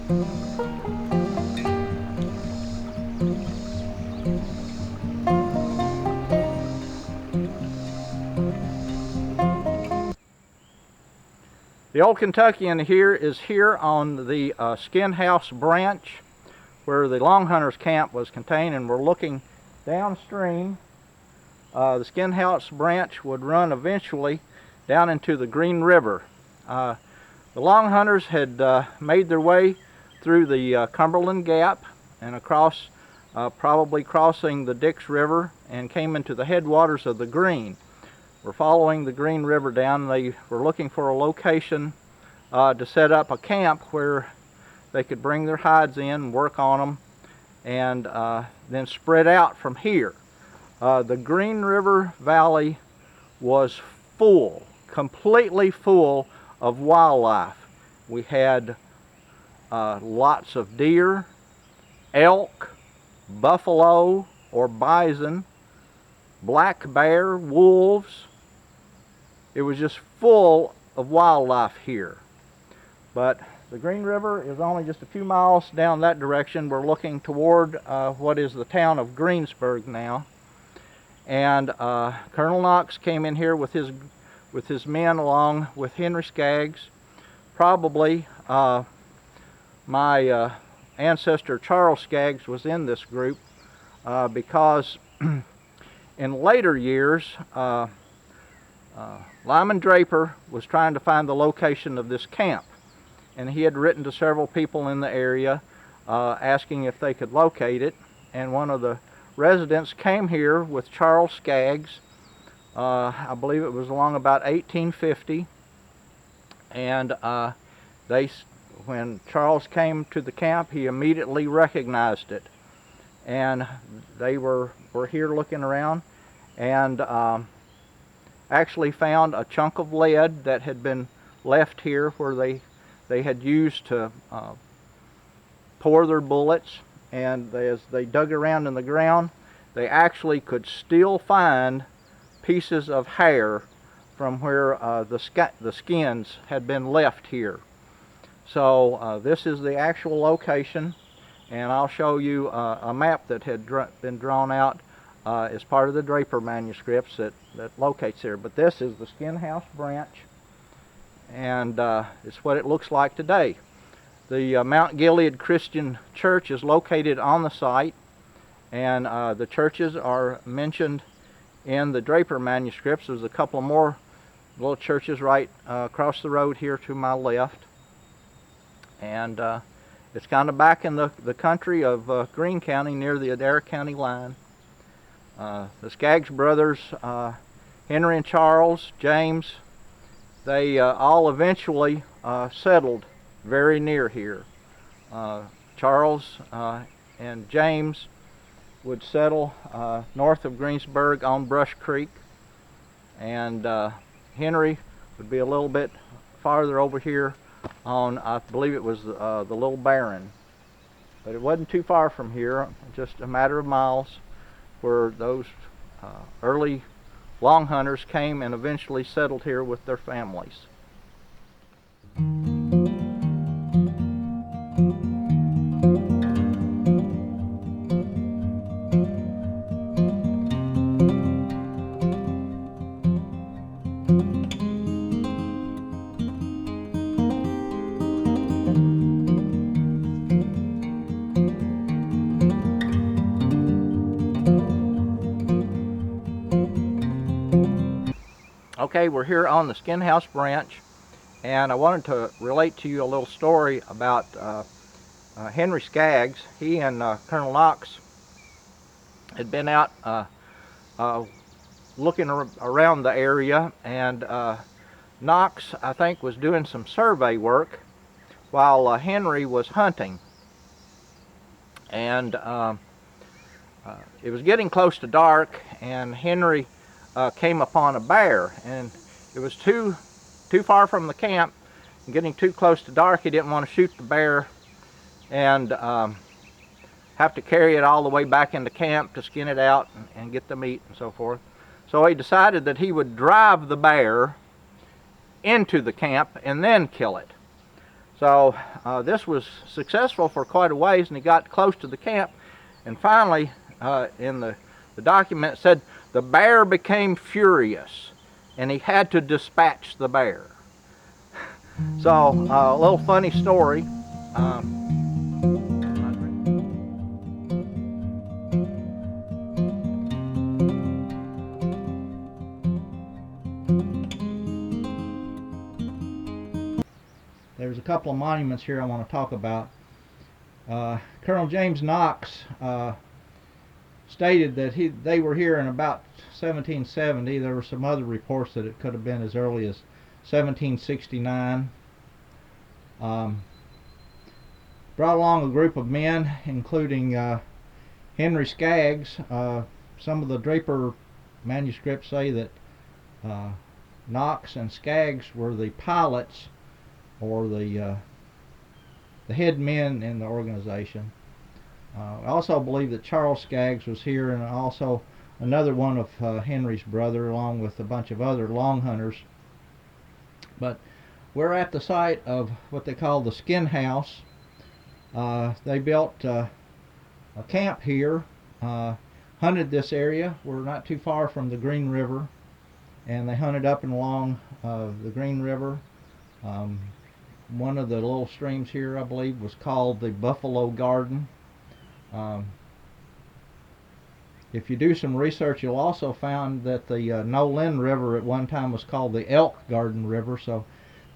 The Ol Kentuckian here is here on the Skinhouse Branch where the Longhunters Camp was contained, and we're looking downstream. The Skinhouse Branch would run eventually down into the Green River. The Longhunters had made their way through the Cumberland Gap and across, probably crossing the Dix River, and came into the headwaters of the Green. We're following the Green River down. They were looking for a location to set up a camp where they could bring their hides in, work on them, and then spread out from here. The Green River Valley was full, completely full of wildlife. We had lots of deer, elk, buffalo or bison, black bear, wolves. It was just full of wildlife here. But the Green River is only just a few miles down that direction. We're looking toward what is the town of Greensburg now. And Colonel Knox came in here with his men along with Henry Skaggs. Probably my ancestor Charles Skaggs was in this group because in later years Lyman Draper was trying to find the location of this camp, and he had written to several people in the area asking if they could locate it, and one of the residents came here with Charles Skaggs. I believe it was along about 1850, and when Charles came to the camp, he immediately recognized it, and they were here looking around, and actually found a chunk of lead that had been left here where they had used to pour their bullets, and as they dug around in the ground, they actually could still find pieces of hair from where the skins had been left here. So this is the actual location, and I'll show you a map that had been drawn out as part of the Draper manuscripts that locates there. But this is the Skinhouse Branch, and it's what it looks like today. The Mount Gilead Christian Church is located on the site, and the churches are mentioned in the Draper manuscripts. There's a couple more little churches right across the road here to my left, and it's kind of back in the country of Greene County near the Adair County line. The Skaggs brothers, Henry and Charles, James, they all eventually settled very near here. Charles and James would settle north of Greensburg on Brush Creek, and Henry would be a little bit farther over here on, I believe it was the Little Barren. But it wasn't too far from here, just a matter of miles, where those early Longhunters came and eventually settled here with their families. Okay, we're here on the Skinhouse Branch, and I wanted to relate to you a little story about Henry Skaggs. He and Colonel Knox had been out looking around the area, and Knox, I think, was doing some survey work while Henry was hunting. And it was getting close to dark, and Henry came upon a bear, and it was too far from the camp and getting too close to dark. He didn't want to shoot the bear and have to carry it all the way back into camp to skin it out and get the meat and so forth. So he decided that he would drive the bear into the camp and then kill it. So this was successful for quite a ways, and he got close to the camp, and finally in the document it said the bear became furious and he had to dispatch the bear. So a little funny story. There's a couple of monuments here I want to talk about. Colonel James Knox stated that they were here in about 1770. There were some other reports that it could have been as early as 1769. Brought along a group of men, including Henry Skaggs. Some of the Draper manuscripts say that Knox and Skaggs were the pilots, or the head men in the organization. I also believe that Charles Skaggs was here, and also another one of Henry's brother, along with a bunch of other Longhunters. But we're at the site of what they call the Skinhouse. They built a camp here, hunted this area. We're not too far from the Green River, and they hunted up and along the Green River. One of the little streams here, I believe, was called the Buffalo Garden. If you do some research, you'll also find that the Nolin River at one time was called the Elk Garden River. So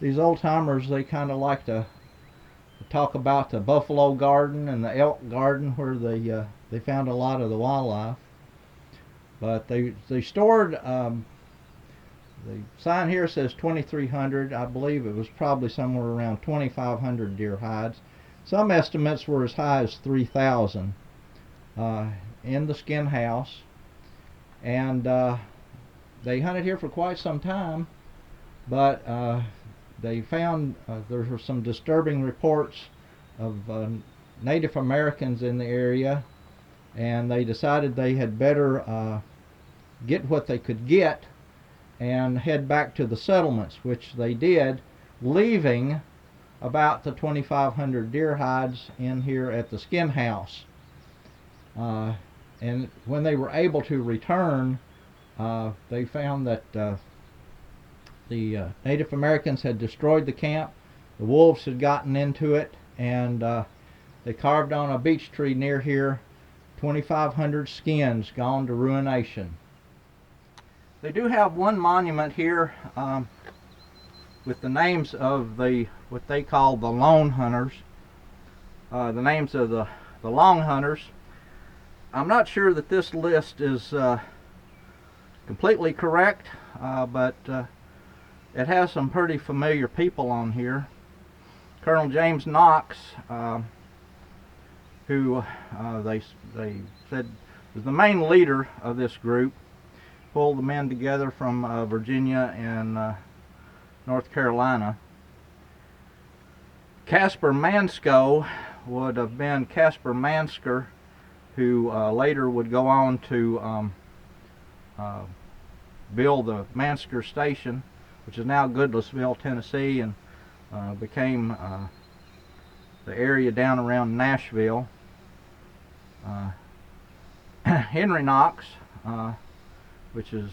these old timers, they kind of like to talk about the Buffalo Garden and the Elk Garden, where they found a lot of the wildlife. But they stored. The sign here says 2,300. I believe it was probably somewhere around 2,500 deer hides. Some estimates were as high as 3,000 in the skin house. And they hunted here for quite some time, but they found there were some disturbing reports of Native Americans in the area, and they decided they had better get what they could get and head back to the settlements, which they did, leaving about the 2,500 deer hides in here at the skin house. And when they were able to return, they found that the Native Americans had destroyed the camp. The wolves had gotten into it, and they carved on a beech tree near here 2,500 skins gone to ruination. They do have one monument here with the names of what they call the lone hunters, the names of the long hunters. I'm not sure that this list is completely correct, but it has some pretty familiar people on here. Colonel James Knox, who they said was the main leader of this group, pulled the men together from Virginia and North Carolina. Caspar Mansko would have been Caspar Mansker, who later would go on to build the Mansker Station, which is now Goodlettsville, Tennessee, and became the area down around Nashville. Henry Knox, which is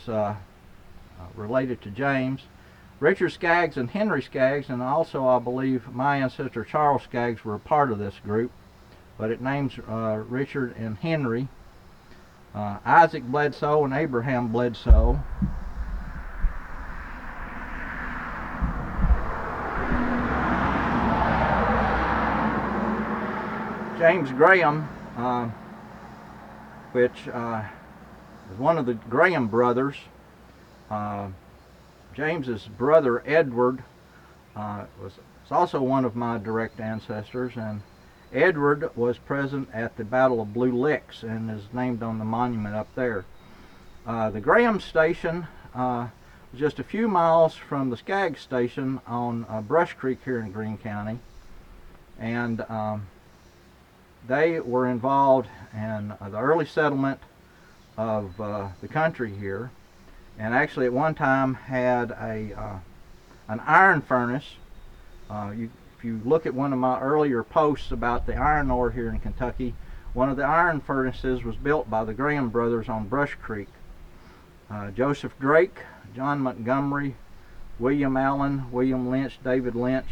related to James. Richard Skaggs and Henry Skaggs, and also I believe my ancestor Charles Skaggs, were a part of this group, but it names Richard and Henry. Isaac Bledsoe and Abraham Bledsoe. James Graham, which is one of the Graham brothers. James's brother Edward was also one of my direct ancestors, and Edward was present at the Battle of Blue Licks and is named on the monument up there. The Graham Station was just a few miles from the Skaggs Station on Brush Creek here in Greene County, and they were involved in the early settlement of the country here, and actually at one time had an iron furnace. You if you look at one of my earlier posts about the iron ore here in Kentucky, one of the iron furnaces was built by the Graham brothers on Brush Creek. Joseph Drake, John Montgomery, William Allen, William Lynch, David Lynch,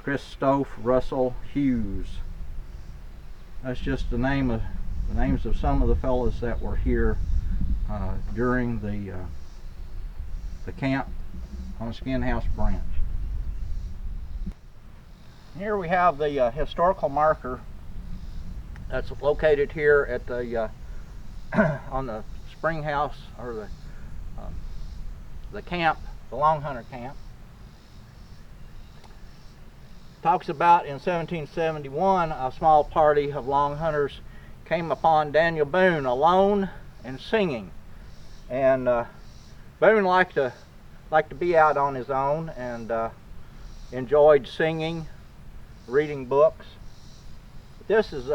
Chris Stoff, Russell Hughes. That's just the names of some of the fellows that were here during the camp on Skinhouse Branch. Here we have the historical marker that's located here at the on the spring house, or the camp, the Longhunter Camp. Talks about in 1771 a small party of long hunters came upon Daniel Boone alone and singing, and Boone liked to be out on his own, and enjoyed singing, reading books. This is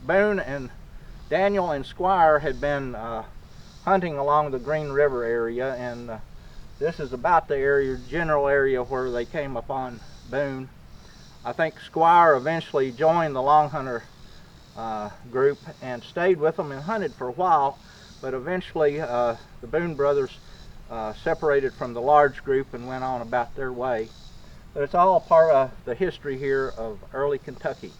Boone and Daniel and Squire had been hunting along the Green River area, and this is about the general area where they came upon Boone. I think Squire eventually joined the Longhunter group and stayed with them and hunted for a while, but eventually the Boone brothers separated from the large group and went on about their way. But it's all part of the history here of early Kentucky.